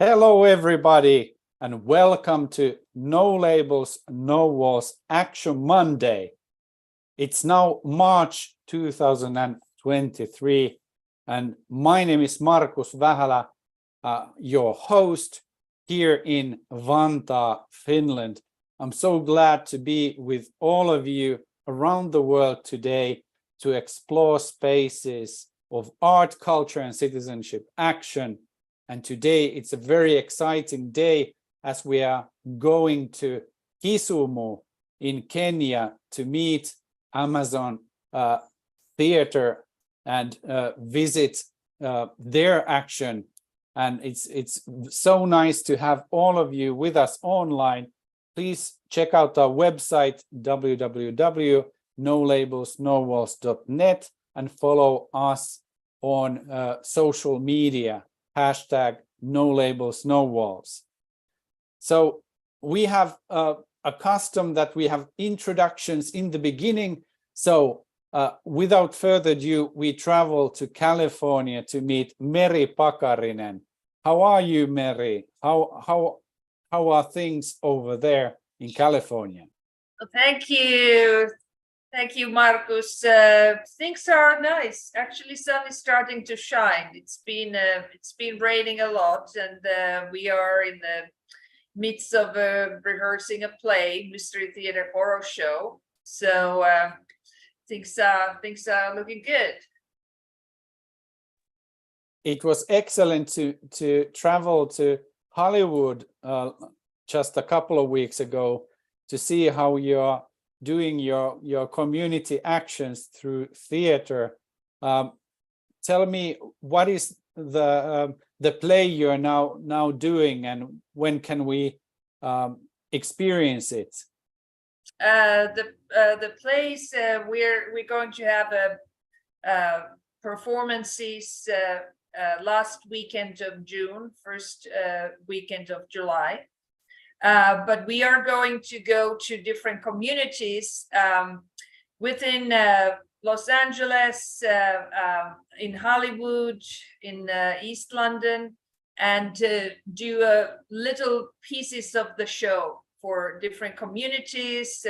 Hello, everybody, and welcome to No Labels, No Walls Action Monday. It's now March 2023, and my name is Markus Vähälä, your host here in Vantaa, Finland. I'm so glad to be with all of you around the world today to explore spaces of art, culture, and citizenship action. And today it's a very exciting day as we are going to Kisumu in Kenya to meet Amazon Theatre and visit their action. And it's so nice to have all of you with us online. Please check out our website, www.nolabelsnowalls.net, and follow us on social media. #NoLabelsNoWalls. So we have a custom that we have introductions in the beginning. So without further ado, we travel to California to meet Meri Pakarinen. How are you, Meri? How are things over there in California? Thank you. Thank you, Markus. Things are nice. Actually, sun is starting to shine. It's been raining a lot, and we are in the midst of rehearsing a play, Mystery Theater Horror Show. So things are looking good. It was excellent to travel to Hollywood just a couple of weeks ago to see how you're doing your community actions through theater. Tell me, what is the play you're now doing, and when can we experience it? The plays we're going to have performances last weekend of June, first weekend of July. But we are going to go to different communities within Los Angeles, in Hollywood, in East London, and do little pieces of the show for different communities,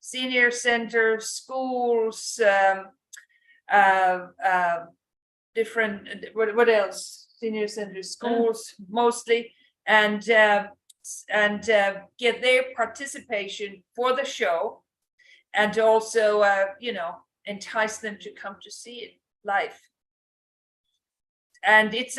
senior centers, schools, different, what else? Senior centers, schools, mostly, and get their participation for the show, and also entice them to come to see it live. And it's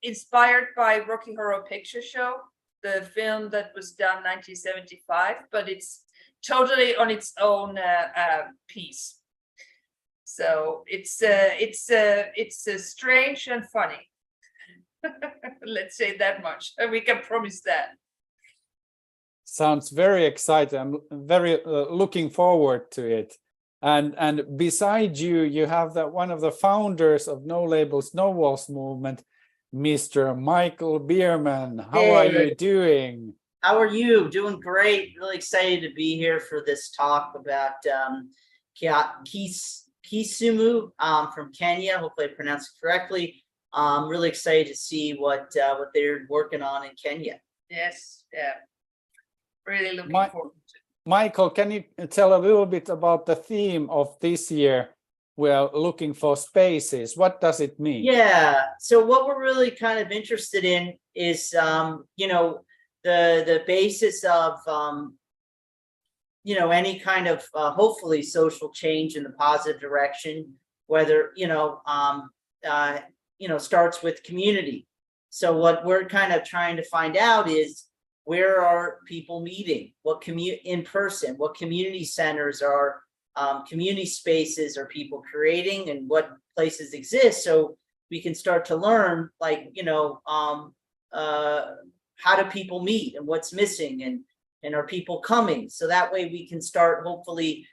inspired by Rocky Horror Picture Show, the film that was done 1975, but it's totally on its own piece. So it's strange and funny. Let's say that much. We can promise that. Sounds very exciting. I'm very looking forward to it. And beside you, you have one of the founders of No Labels, No Walls movement, Mr. Michael Bierman. How are you doing? How are you? Doing great. Really excited to be here for this talk about Kisumu from Kenya. Hopefully I pronounced it correctly. I'm really excited to see what they're working on in Kenya. Yes, yeah. Really looking forward to it. Michael, can you tell a little bit about the theme of this year? We're looking for spaces. What does it mean? Yeah, so what we're really kind of interested in is, the basis of, any kind of hopefully social change in the positive direction, whether, starts with community. So what we're kind of trying to find out is, where are people meeting? What in person? What community centers are community spaces are people creating, and what places exist? So we can start to learn, how do people meet, and what's missing, and are people coming? So that way we can start hopefully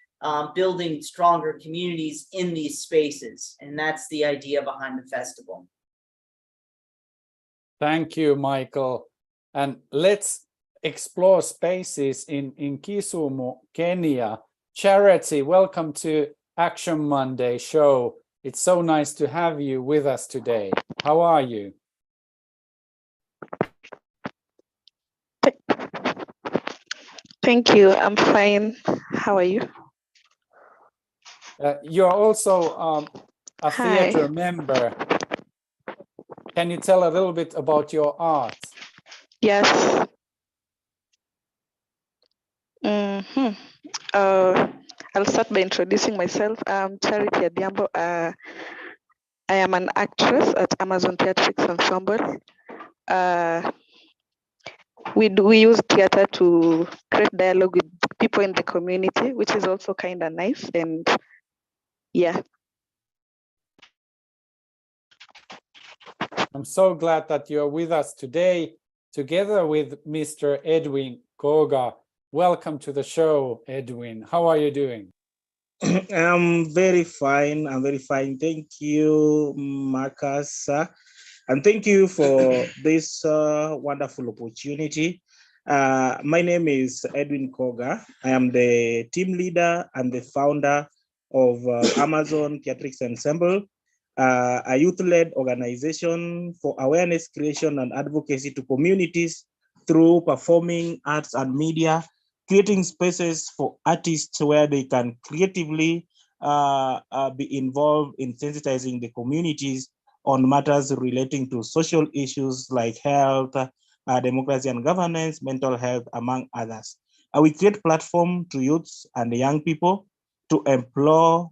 building stronger communities in these spaces, and that's the idea behind the festival. Thank you, Michael. And let's explore spaces in Kisumu, Kenya. Charity, welcome to Action Monday show. It's so nice to have you with us today. How are you? Thank you. I'm fine. How are you? You're also a Hi. theater member. Can you tell a little bit about your art? Yes. Mm-hmm. I'll start by introducing myself. I'm Charity Adhiambo. I am an actress at Amazon Theatrics Ensemble. We use theater to create dialogue with people in the community, which is also kind of nice. And yeah. I'm so glad that you're with us today, together with Mr. Edwin Koga. Welcome to the show, Edwin. How are you doing? I'm very fine. I'm very fine. Thank you, Marcus. And thank you for this wonderful opportunity. My name is Edwin Koga. I am the team leader and the founder of Amazon Theatrics Ensemble, a youth-led organization for awareness creation and advocacy to communities through performing arts and media, creating spaces for artists where they can creatively be involved in sensitizing the communities on matters relating to social issues like health, democracy and governance, mental health, among others. We create platform to youths and young people to explore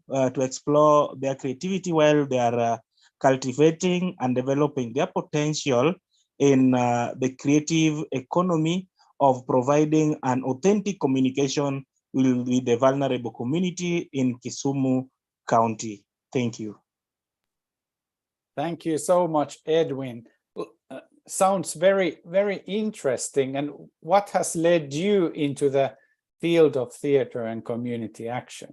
their creativity while they are cultivating and developing their potential in the creative economy of providing an authentic communication with the vulnerable community in Kisumu County. Thank you. Thank you so much, Edwin. Sounds very, very interesting. And what has led you into the field of theater and community action?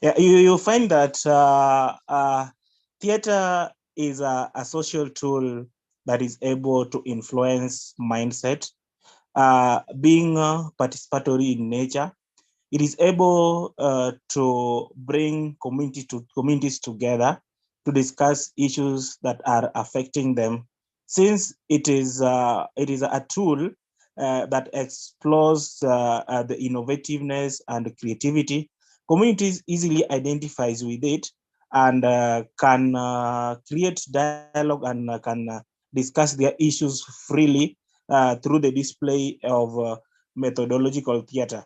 Yeah, you find that theater is a social tool that is able to influence mindset, being participatory in nature. It is able to bring communities together to discuss issues that are affecting them. Since it is a tool that explores the innovativeness and the creativity, communities easily identifies with it and can create dialogue and can discuss their issues freely through the display of methodological theater.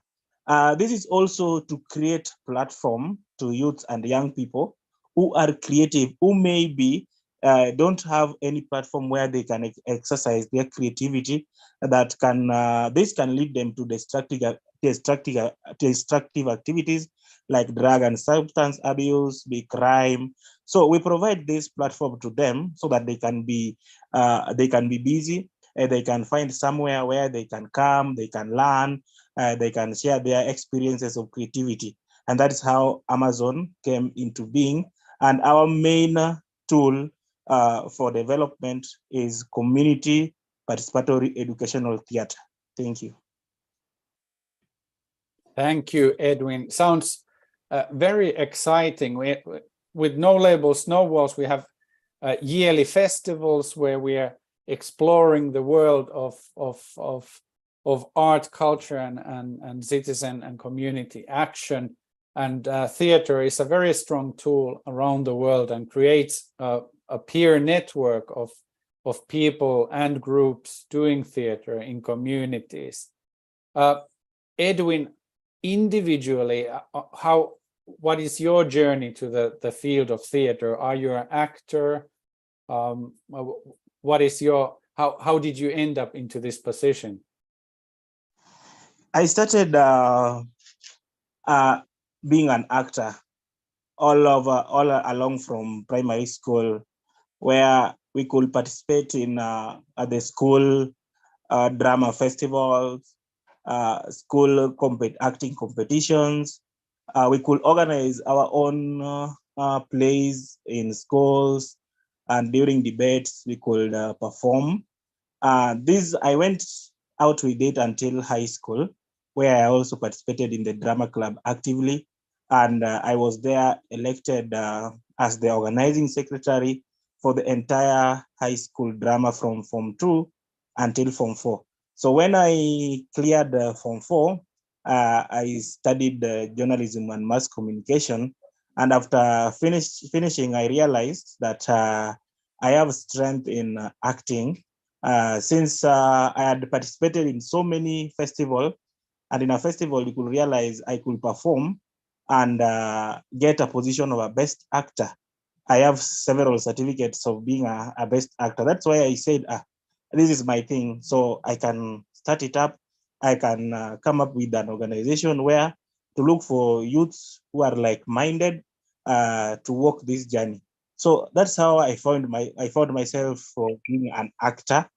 This is also to create platform to youth and young people who are creative, who maybe don't have any platform where they can exercise their creativity. That can this can lead them to destructive activities like drug and substance abuse, be crime. So we provide this platform to them so that they can be busy. They can find somewhere where they can come, they can learn, they can share their experiences of creativity. And that is how Amazon came into being. And our main tool for development is community participatory educational theater. Thank you. Thank you, Edwin. Sounds very exciting. With No Labels, No Walls, we have yearly festivals where we are exploring the world of art, culture, and citizen and community action. And theater is a very strong tool around the world and creates a peer network of people and groups doing theater in communities. Edwin, individually, what is your journey to the field of theater? Are you an actor? What is your how did you end up into this position? I started being an actor all along from primary school, where we could participate in at the school drama festivals, school acting competitions. We could organize our own plays in schools, and during debates we could perform. I went out with it until high school, where I also participated in the drama club actively, and I was there elected as the organizing secretary for the entire high school drama from Form 2 until Form 4. So when I cleared Form 4, I studied journalism and mass communication. And after finishing, I realized that I have strength in acting since I had participated in so many festivals. And in a festival, you could realize I could perform and get a position of a best actor. I have several certificates of being a best actor. That's why I said, this is my thing. So I can start it up. I can come up with an organization where to look for youths who are like-minded to walk this journey. So that's how I found myself for being an actor,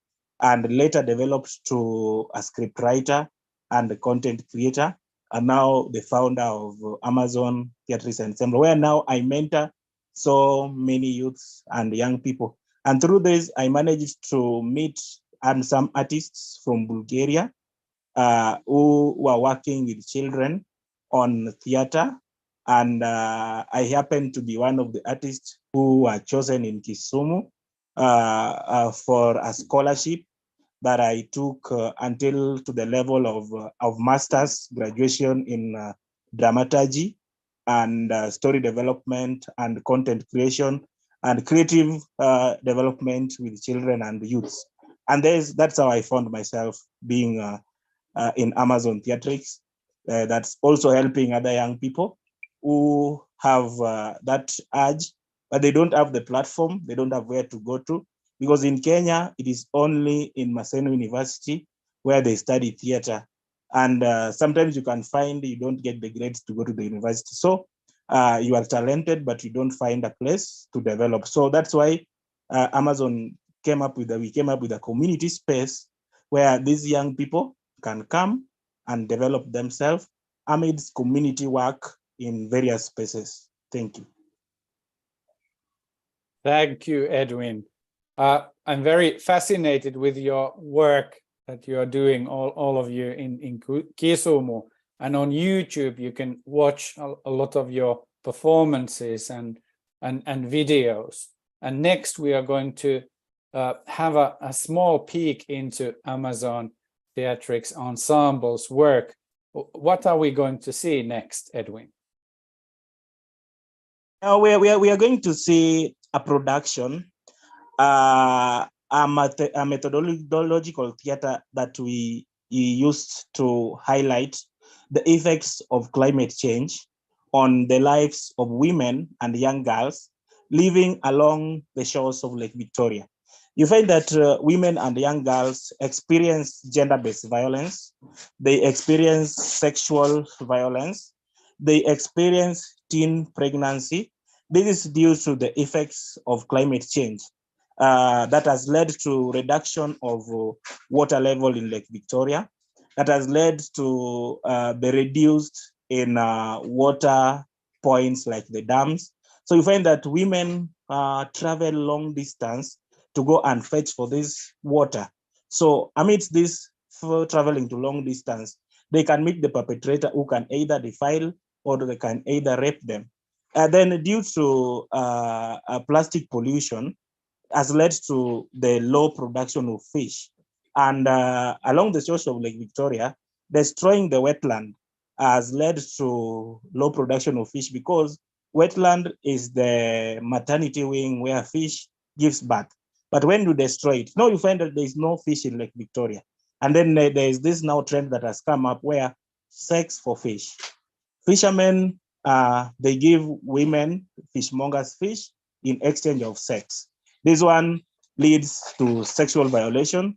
and later developed to a scriptwriter and a content creator, and now the founder of Amazon Theatrics Ensemble, where now I mentor so many youths and young people. And through this, I managed to meet some artists from Bulgaria who were working with children on theater. And I happened to be one of the artists who were chosen in Kisumu for a scholarship that I took until to the level of master's graduation in dramaturgy and story development and content creation and creative development with children and youths. And that's how I found myself being in Amazon Theatrics. That's also helping other young people who have that urge, but they don't have the platform, they don't have where to go to. Because in Kenya, it is only in Maseno University where they study theater. And sometimes you can find you don't get the grades to go to the university. So you are talented, but you don't find a place to develop. So that's why Amazon came up with a community space where these young people can come and develop themselves amidst community work in various spaces. Thank you. Thank you, Edwin. I'm very fascinated with your work that you are doing, all of you in Kisumu. And on YouTube, you can watch a lot of your performances and videos. And next, we are going to have a small peek into Amazon Theatrics Ensemble's work. What are we going to see next, Edwin? We are going to see a production, a methodological theater that we used to highlight the effects of climate change on the lives of women and young girls living along the shores of Lake Victoria. You find that women and young girls experience gender-based violence, they experience sexual violence, they experience teen pregnancy. This is due to the effects of climate change that has led to reduction of water level in Lake Victoria, that has led to the reduced in water points like the dams. So you find that women travel long distance to go and fetch for this water. So amidst this traveling to long distance, they can meet the perpetrator who can either defile or they can either rape them. And then due to plastic pollution has led to the low production of fish. And along the shores of Lake Victoria, destroying the wetland has led to low production of fish because wetland is the maternity wing where fish gives birth. But when you destroy it, now you find that there is no fish in Lake Victoria. And then there is this now trend that has come up where sex for fish. Fishermen, they give women fishmongers fish in exchange of sex. This one leads to sexual violation.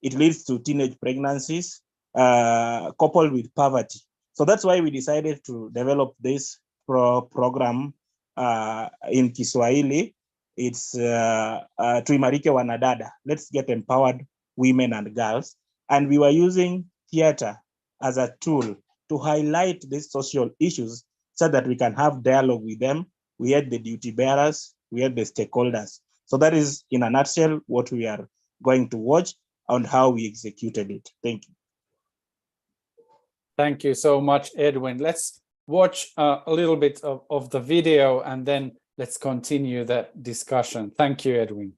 It leads to teenage pregnancies, coupled with poverty. So that's why we decided to develop this program in Kiswahili. It's Tuimarike Wanadada. Let's get empowered women and girls. And we were using theater as a tool to highlight these social issues so that we can have dialogue with them. We had the duty bearers, we had the stakeholders. So that is, in a nutshell, what we are going to watch and how we executed it. Thank you. Thank you so much, Edwin. Let's watch a little bit of the video and then let's continue the discussion. Thank you, Edwin.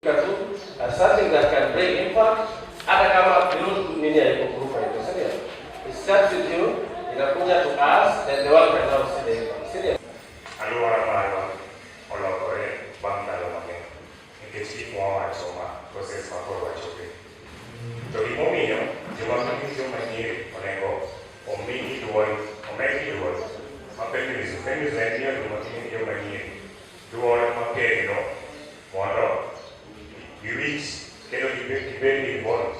something that can bring impact hata kama nini haikukuruka iko sindio? It starts with you, inakuja to us, then the world can now see the impact sindio? Aluora marwa olokore bang' ndalo mang'eny nikech gik mwawacho process makoro wachope. To gimomiyo joma nyiri onego omigi duol, omedgi duol ma feminism en miyo joma nyiri duol makendo mondo giwich kendo gibed involved.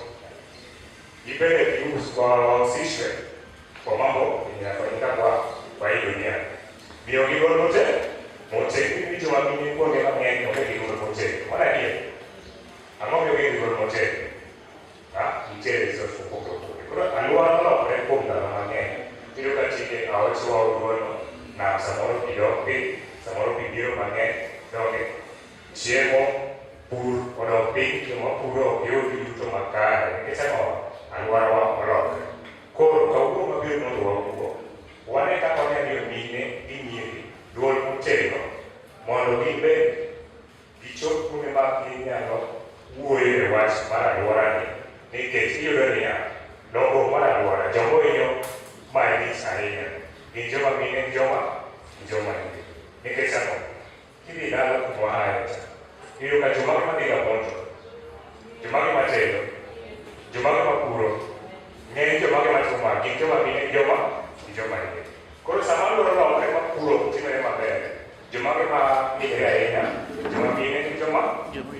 Gibed wahusishwe kwa mambo yanayofanyika kwa hii dunia. Miyo giduol motegno joma mine kuonde mang'eny onge gi duol motegno. Mar adier, ang'o miyo onge gi duol motegno? Nitiere reasons mopogore opogore. Koro alwora nolokore kuom ndalo mang'eny. Iyudo ka tinde aoch duolno nam samoro pi dok piny, samoro pi biro mang'eny donge. Chiemo, pur odok piny, joma puro ok yud yuto makare nikech ang'o? Alworawa olokore. Koro kawuono mabiro mondo wawuo, wane kaka wanyalo miyo mine gi nyiri duol motegno mondo gibed gichop kuonde ma ginyalo wuoyo e wach mar alworani. Nikech iyudo niya, lokruok mar alwora jogo hinyo malich ahinya gin joma mine gi joma nyiri. Nikech ang'o? Kidhi dala kuma aye cha, iyudo ka jomage madhiga ponjo, jomage matedo, jomage mapuro, ng'eny jomage matimo gin joma mine gi joma nyiri. Koro sama alwora olokore ma puro timore maber, jomage ma nyiri ahinya, joma mine gi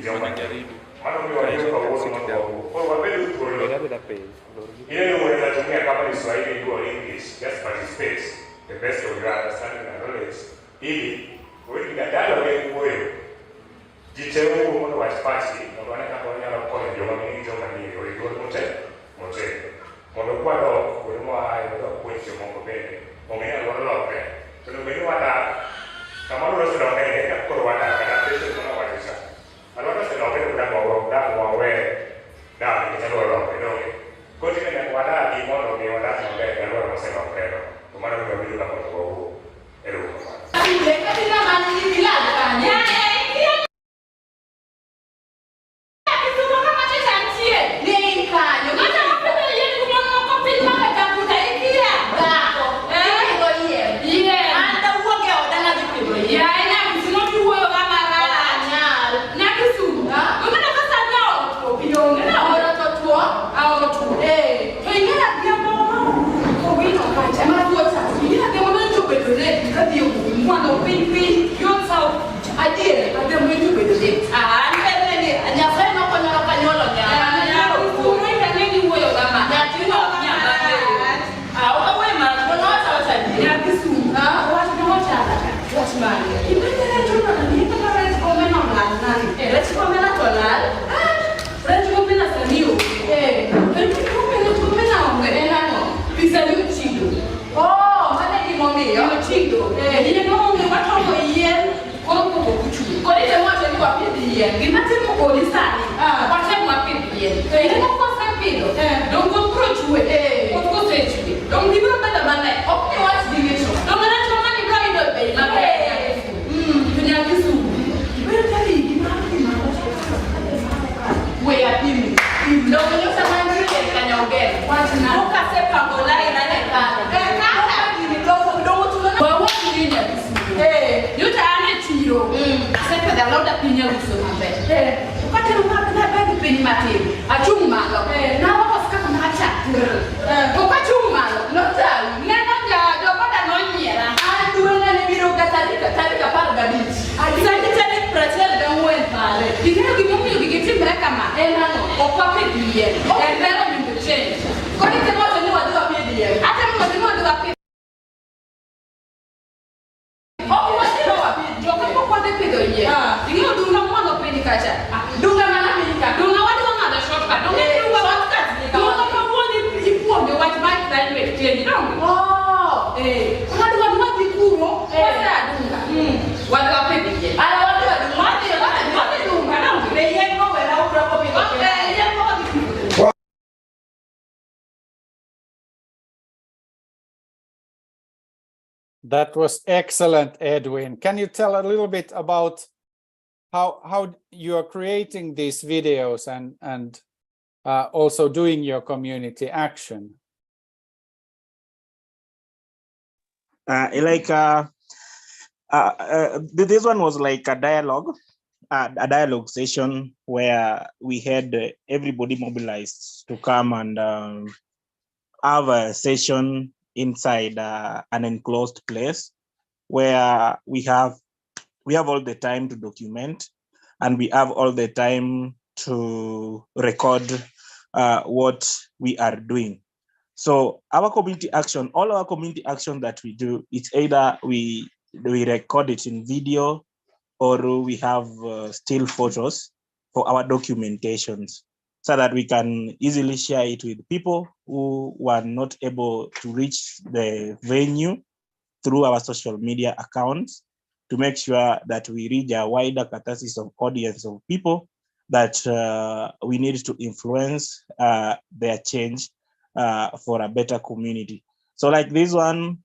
joma nyiri. Mano miyo wayudo kawuono mondo wawuo. Koro wabed thuolo. Ile unaweza tumia kama ni Swahili or English, just participate the best of your understanding and knowledge. Ili wewe ndalo wewe wuoyo. Jiteu mondo wach pachi, mondo ane kaka wanyalo konyo joma mine joma nyiri o duol motegno. Mondo kwado kuonde moaye mondo puonj jomoko bende ong'e alwora lokre. Kendo bende wadak kama alwora osedokre kaka koro wadak kata pesa mana wacho cha. Alwora oselokre kudak wawe dak nikech alwora olokre donge. Koro tinde nyaka wadagi mondo mi wadak maber e alwora moselokreno. To mano miyo wabiro ka mondo wawuo. Erokamano. That was excellent, Edwin. Can you tell a little bit about how you are creating these videos and also doing your community action? This one was like a dialogue session where we had everybody mobilized to come and have a session inside an enclosed place where we have all the time to document, and we have all the time to record what we are doing. So our community action, all our community action that we do, it's either we record it in video or we have still photos for our documentations so that we can easily share it with people who were not able to reach the venue through our social media accounts, to make sure that we reach a wider catharsis of audience of people that we need to influence their change for a better community. So like this one,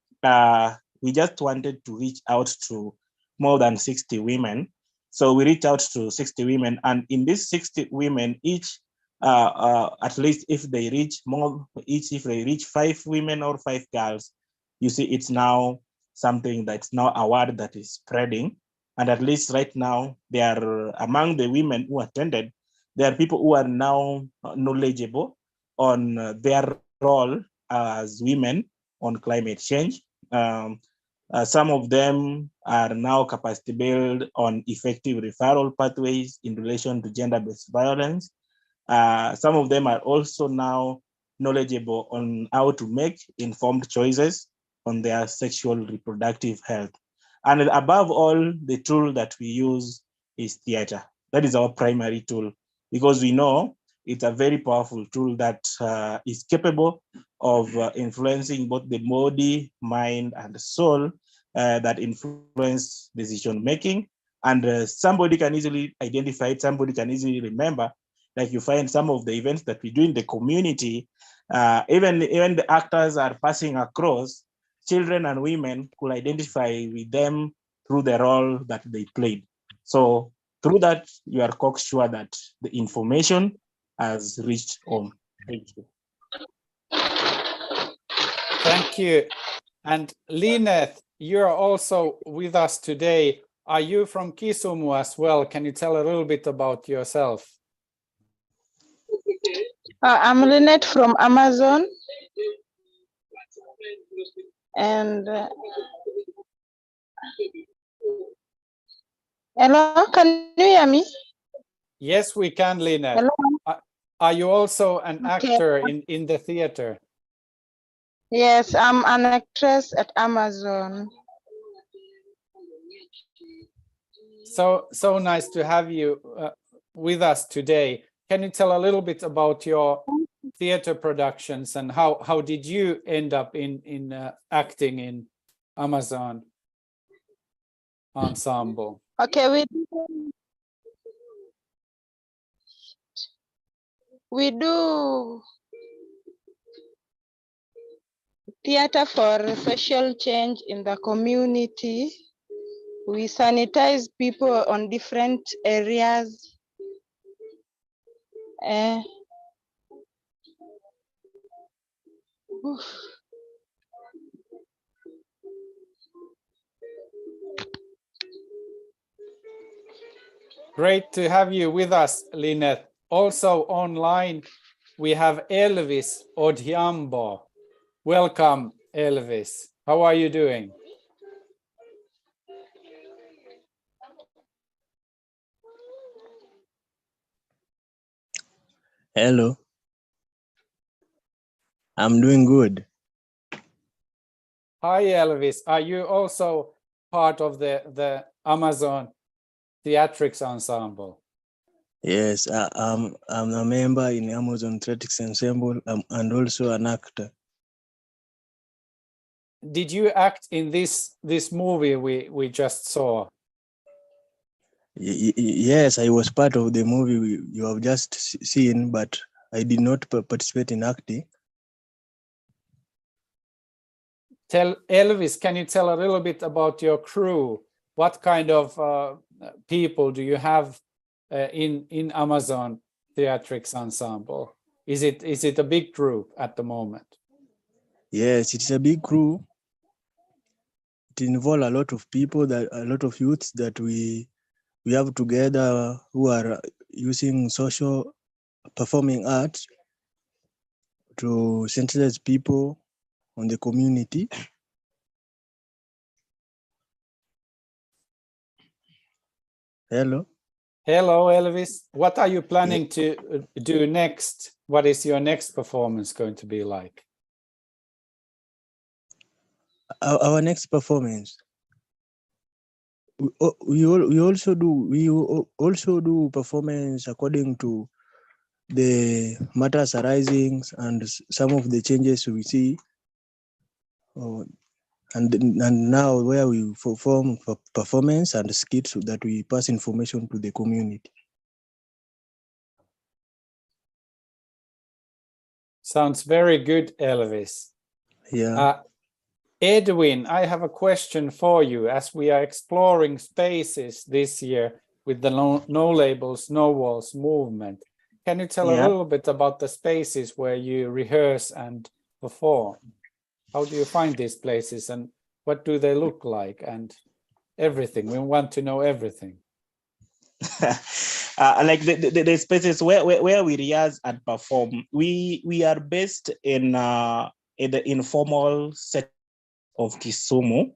we just wanted to reach out to more than 60 women. So we reached out to 60 women, and in these 60 women, each, at least if they reach 5 women or 5 girls, you see it's now something that's now a word that is spreading. And at least right now, they are among the women who attended, there are people who are now knowledgeable on their role as women on climate change. Some of them are now capacity built on effective referral pathways in relation to gender-based violence. Some of them are also now knowledgeable on how to make informed choices on their sexual reproductive health. And above all, the tool that we use is theater. That is our primary tool, because we know it's a very powerful tool that is capable of influencing both the body, mind, and soul that influence decision making. And somebody can easily identify it, somebody can easily remember. Like you find some of the events that we do in the community, even the actors are passing across, children and women could identify with them through the role that they played. So through that, you are sure that the information has reached home. Thank you. Thank you. And Lineth, you're also with us today. Are you from Kisumu as well? Can you tell a little bit about yourself? I'm Lynette from Amazon. And hello, can you hear me? Yes, we can, Lineth. Hello? Are you also an Okay. actor in the theater? Yes, I'm an actress at Amazon. So nice to have you with us today. Can you tell a little bit about your theater productions and how did you end up in acting in Amazon ensemble? Okay, we do theater for social change in the community. We sanitize people on different areas. Great to have you with us, Lineth. Also online, we have Elvis Odhiambo. Welcome, Elvis. How are you doing? Hello. I'm doing good. Hi, Elvis. Are you also part of the Amazon Theatrics Ensemble? Yes, I'm a member in Amazon Theatrics Ensemble and also an actor. Did you act in this movie we just saw? Yes, I was part of the movie you have just seen, but I did not participate in acting. Elvis, can you tell a little bit about your crew? What kind of people do you have in Amazon Theatrics Ensemble? Is it a big group at the moment? Yes, it's a big group. It involves a lot of people, a lot of youths that we have together who are using social performing arts to sensitize people on the community. Hello. Hello, Elvis. What are you planning to do next? What is your next performance going to be like? Our next performance. We also do performance according to the matters arising and some of the changes we see. And now where we perform performance and skits so that we pass information to the community. Sounds very good, Elvis. Yeah. Edwin, I have a question for you. As we are exploring spaces this year with the No Labels, No Walls movement, can you tell a little bit about the spaces where you rehearse and perform? How do you find these places and what do they look like and everything? We want to know everything. Like the spaces where we rehearse and perform, we are based in the informal set of Kisumu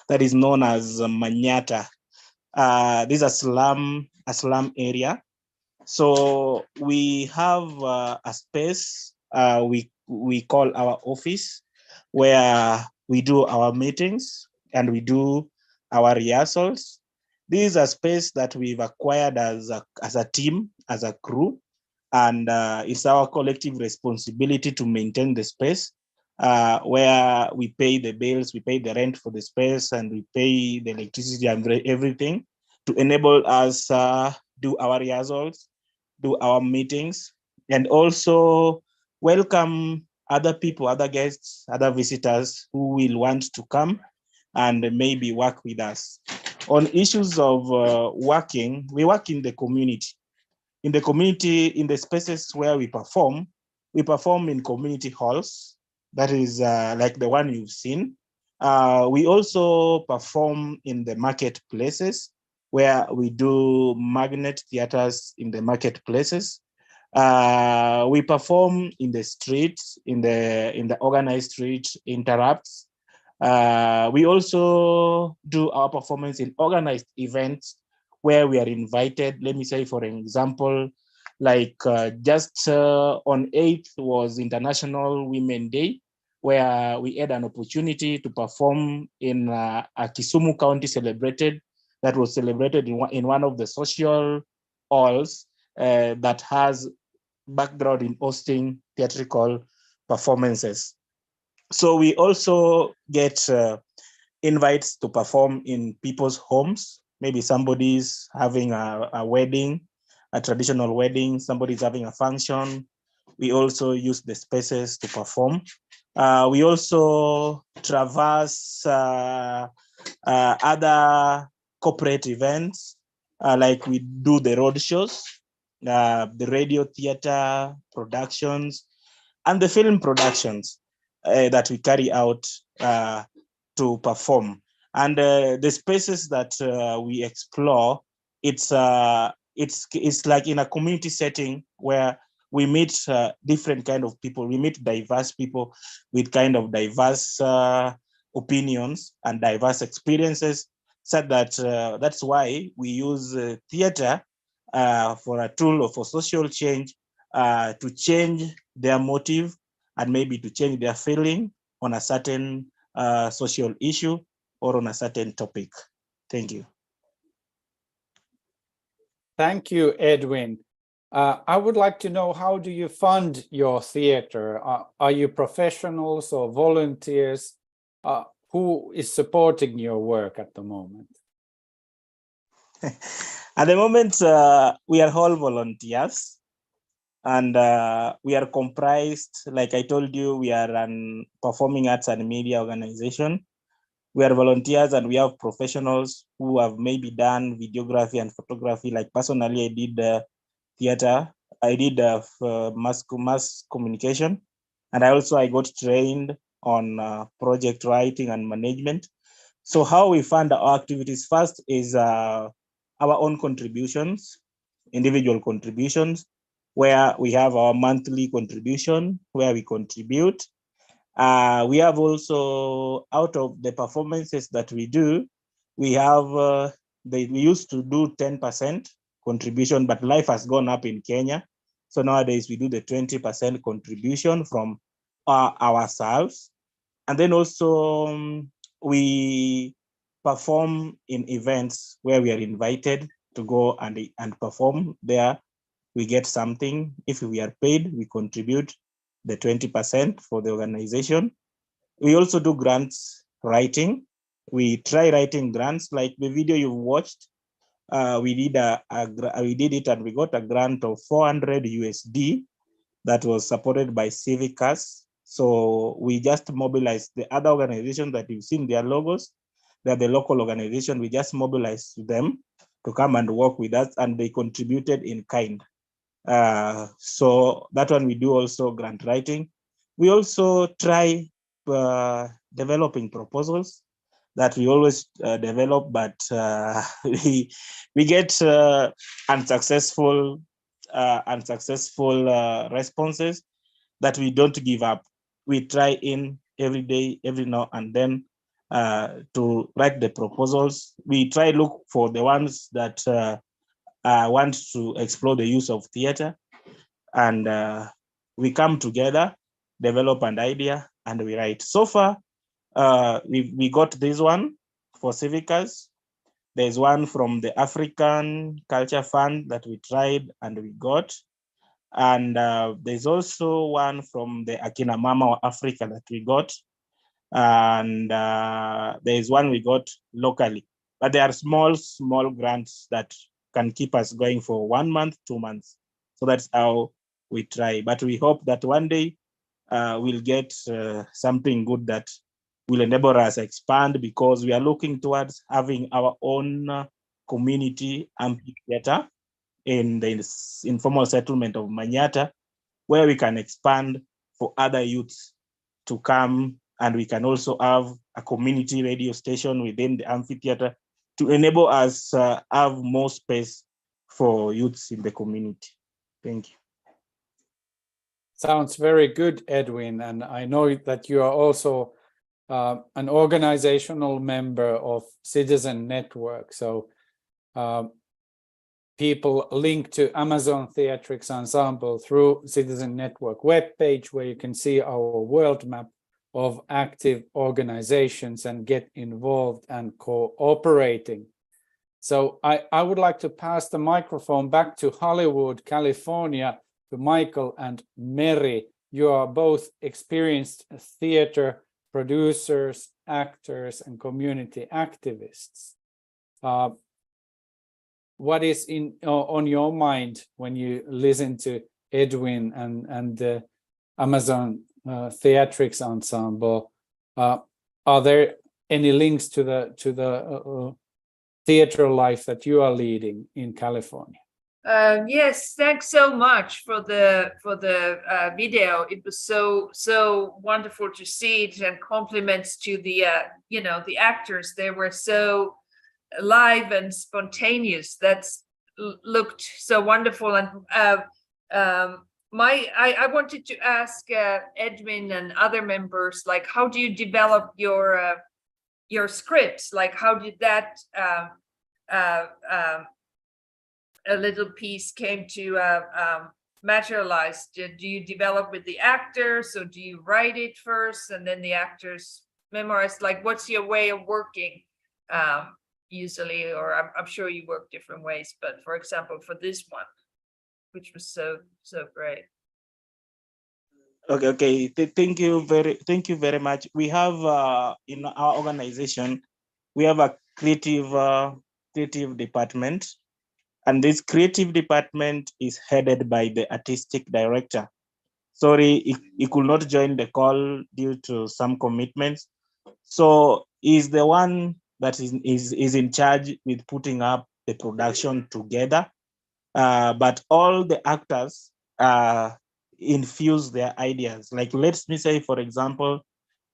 that is known as Manyata. This is a slum area. So we have a space we call our office, where we do our meetings and we do our rehearsals. This is a space that we've acquired as a team, as a crew, and it's our collective responsibility to maintain the space, where we pay the bills, we pay the rent for the space, and we pay the electricity and everything to enable us do our rehearsals, do our meetings, and also welcome other people, other guests, other visitors who will want to come and maybe work with us. On issues of working, we work in the community. In the community, in the spaces where we perform in community halls. That is like the one you've seen. We also perform in the marketplaces, where we do magnet theaters in the marketplaces. We perform in the streets, in the organized street interrupts. We also do our performance in organized events where we are invited. Let me say, for example, like just on 8th was International Women's Day, where we had an opportunity to perform in a Kisumu County that was celebrated in one of the social halls that has background in hosting theatrical performances. So we also get invites to perform in people's homes. Maybe somebody's having a wedding, a traditional wedding, somebody's having a function. We also use the spaces to perform. We also traverse other corporate events, like we do the road shows, the radio theater productions, and the film productions that we carry out to perform. And the spaces that we explore, it's like in a community setting where we meet different kind of people. We meet diverse people with kind of diverse opinions and diverse experiences. So that that's why we use theater for a tool for social change, to change their motive and maybe to change their feeling on a certain social issue or on a certain topic. Thank you. Thank you, Edwin. I would like to know, how do you fund your theater? Are you professionals or volunteers? Who is supporting your work at the moment? At the moment, we are all volunteers, and we are comprised, like I told you, we are an performing arts and media organization. we are volunteers and we have professionals who have maybe done videography and photography. Like personally, I did theater. I did mass communication, and I got trained on project writing and management. So how we fund our activities first is our own contributions, individual contributions, where we have our monthly contribution, where we contribute. We have also, out of the performances that we do, we have, we used to do 10% contribution, but life has gone up in Kenya. So nowadays we do the 20% contribution from ourselves. And then also we perform in events where we are invited to go and perform there. We get something. If we are paid, we contribute the 20% for the organization. We also do grants writing. We try writing grants like the video you watched. We did it and we got a grant of 400 USD that was supported by Civicus. So we just mobilized the other organizations that you've seen their logos. They're the local organization. We just mobilized them to come and work with us, and they contributed in kind. So that one we do also grant writing. We also try developing proposals that we always develop, but we get unsuccessful responses that we don't give up. We try in every day, every now and then to write the proposals. We try look for the ones that want to explore the use of theater, and we come together, develop an idea, and we write. So far, we got this one for Civicus. There's one from the African Culture Fund that we tried and we got. And there's also one from the Akina Mama Africa that we got. And there's one we got locally. But they are small grants that can keep us going for 1 month, 2 months. So that's how we try. But we hope that one day we'll get something good that will enable us to expand, because we are looking towards having our own community amphitheater in the informal settlement of Manyata, where we can expand for other youths to come, and we can also have a community radio station within the amphitheater to enable us have more space for youths in the community. Thank you. Sounds very good, Edwin. And I know that you are also an organizational member of Citizen Network. So people link to Amazon Theatrics Ensemble through Citizen Network webpage, where you can see our world map of active organizations and get involved and cooperating. So I would like to pass the microphone back to Hollywood, California, to Michael and Mary. You are both experienced theater producers, actors, and community activists. What is on your mind when you listen to Edwin and the Amazon Theatrics Ensemble? Are there any links to the theater life that you are leading in California? Yes, thanks so much for the video. It was so wonderful to see it, and compliments to the the actors. They were so live and spontaneous. That's looked so wonderful. And I wanted to ask Edwin and other members, like, how do you develop your scripts? Like, how did that a little piece came to materialize? Do you develop with the actors, or do you write it first and then the actors memorize? Like, what's your way of working usually? Or I'm sure you work different ways, but for example, for this one, which was so great. Okay. Thank you very much. We have in our organization, we have a creative department, and this creative department is headed by the artistic director. Sorry, he could not join the call due to some commitments. So is the one that is in charge with putting up the production together. But all the actors infuse their ideas. Like, let me say, for example,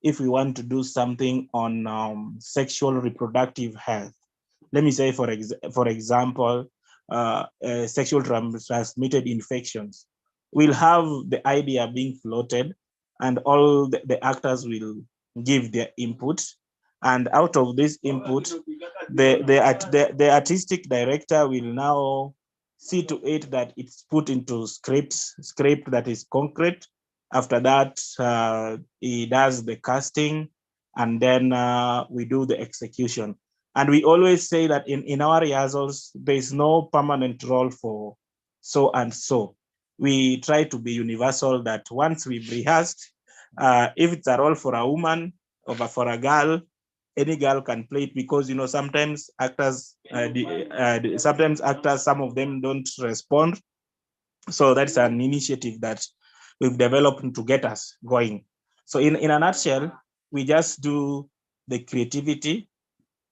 if we want to do something on sexual reproductive health, let me say, for example, sexual transmitted infections, we'll have the idea being floated, and all the actors will give their input. And out of this input, the artistic director will now see to it that it's put into script that is concrete. After that, he does the casting, and then we do the execution. And we always say that in our rehearsals, there's no permanent role for so and so. We try to be universal, that once we've rehearsed, if it's a role for a woman or for a girl, any girl can play it, because sometimes actors, some of them don't respond. So that's an initiative that we've developed to get us going. So in a nutshell, we just do the creativity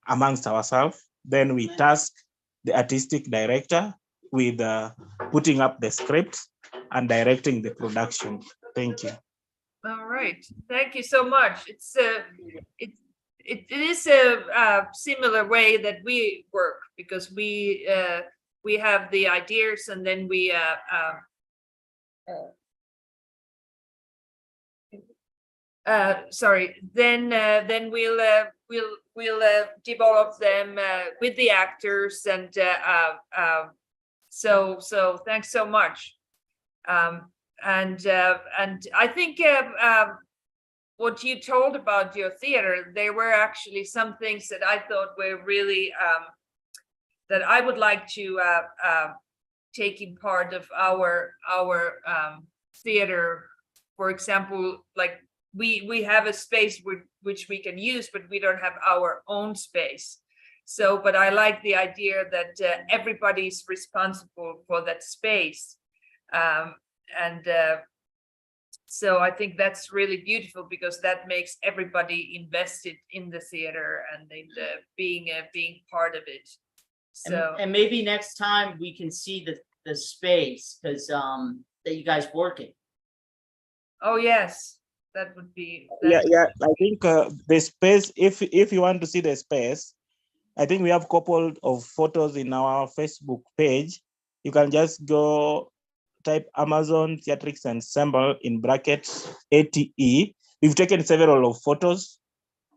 amongst ourselves. Then we task the artistic director with putting up the script and directing the production. Thank you. All right, thank you so much. It is a similar way that we work, because we have the ideas, and then we then we'll develop them with the actors, and so thanks so much. And I think what you told about your theater, there were actually some things that I thought were really that I would like to take in part of our theater. For example, like we have a space which we can use, but we don't have our own space. So, but I like the idea that everybody's responsible for that space. So I think that's really beautiful, because that makes everybody invested in the theater and in being part of it. So And maybe next time we can see the space, because that you guys working. oh yes, that would be Yeah, I think the space, if you want to see the space, I think we have a couple of photos in our Facebook page. You can just go type Amazon Theatrics Ensemble in brackets ATE. We've taken several of photos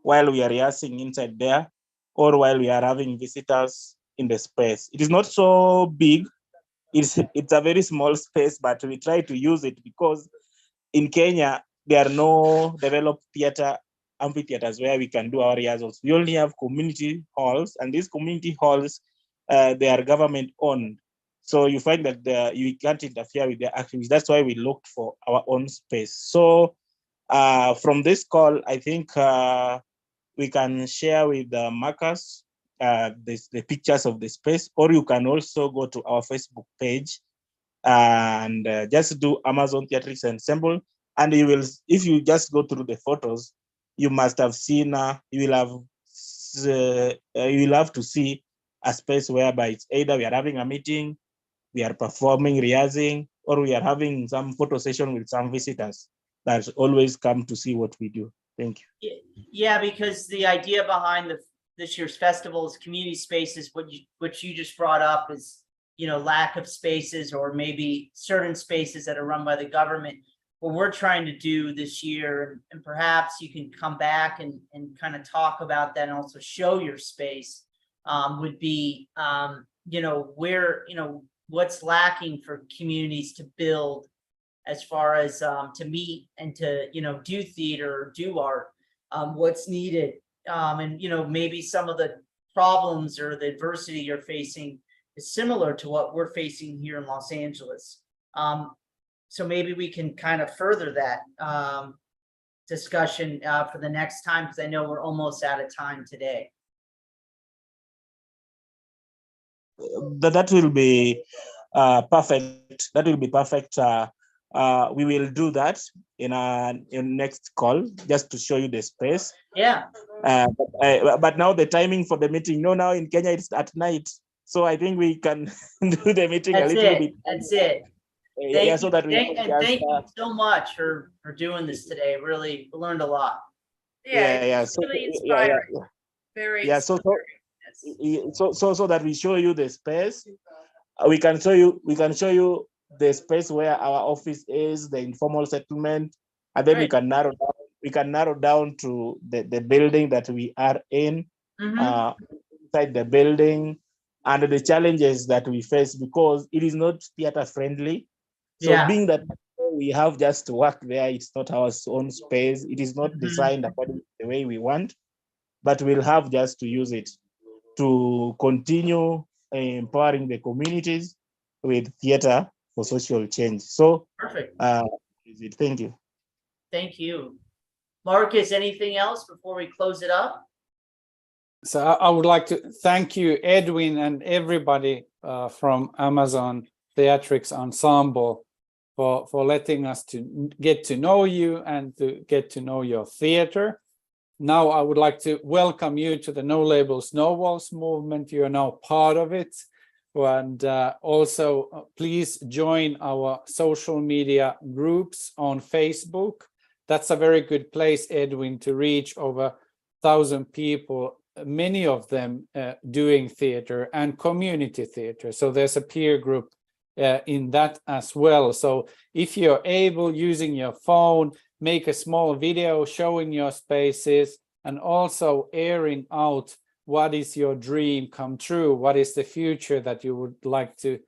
while we are rehearsing inside there, or while we are having visitors in the space. It is not so big. It's a very small space, but we try to use it because in Kenya, there are no developed amphitheaters where we can do our rehearsals. We only have community halls, and these community halls, they are government owned. So you find that you can't interfere with their activities. That's why we looked for our own space. So from this call, I think we can share with Marcus the pictures of the space, or you can also go to our Facebook page and just do Amazon Theatrics Ensemble. And you will, if you just go through the photos, you must have seen, you will have to see a space whereby it's either we are having a meeting, we are performing, rehearsing, or we are having some photo session with some visitors that always come to see what we do. Thank you. Yeah, because the idea behind this year's festival is community spaces. What you just brought up is, lack of spaces, or maybe certain spaces that are run by the government. What we're trying to do this year, and perhaps you can come back and kind of talk about that and also show your space, would be, where, what's lacking for communities to build as far as to meet and to, do theater or do art, what's needed. And, maybe some of the problems or the adversity you're facing is similar to what we're facing here in Los Angeles. So maybe we can kind of further that discussion for the next time, because I know we're almost out of time today. That will be perfect. That will be perfect. we will do that in our next call, just to show you the space. Yeah, But now the timing for the meeting, now in Kenya it's at night, so I think we can do the meeting a that's little it. bit. That's it. Yeah, so that we can And just, thank you so much for doing this today. Really learned a lot. Yeah, it's so really inspiring. Very inspiring. Yes. so that we show you the space. We can show you the space where our office is, the informal settlement, and then we Right. can narrow down to the building that we are in, Mhm. inside the building, and the challenges that we face, because it is not theater friendly. So Yeah. being that we have just to work there, it's not our own space, it is not Mhm. designed according to the way we want, but we'll have just to use it to continue empowering the communities with theater for social change. So Perfect. thank you. Thank you. Marcus, anything else before we close it up? So I would like to thank you, Edwin, and everybody from Amazon Theatrics Ensemble for letting us to get to know you and to get to know your theater. Now I would like to welcome you to the No Labels, No Walls movement. You are now part of it. And also please join our social media groups on Facebook. That's a very good place, Edwin, to reach over 1,000 people, many of them doing theater and community theater. So there's a peer group in that as well. So if you're able, using your phone, make a small video showing your spaces and also airing out what is your dream come true, what is the future that you would like to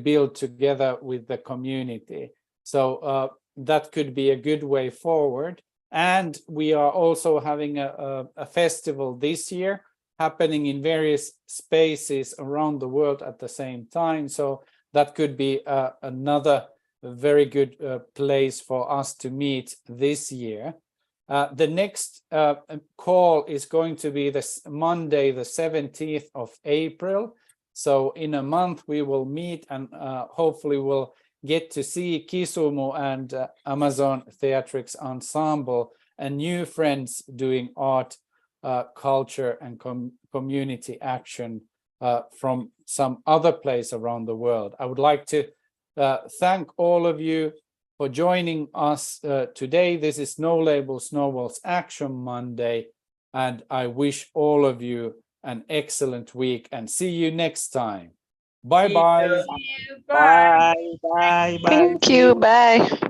build together with the community. So that could be a good way forward. And we are also having a festival this year happening in various spaces around the world at the same time. So that could be another very good place for us to meet this year. The next call is going to be this Monday, the 17th of April. So in a month we will meet and hopefully we'll get to see Kisumu and Amazon Theatrics Ensemble and new friends doing art, culture and community action from some other place around the world. I would like to thank all of you for joining us today. This is No Labels, No Walls Action Monday, and I wish all of you an excellent week and see you next time. Bye-bye. See you. Bye. Bye. Thank you. Bye.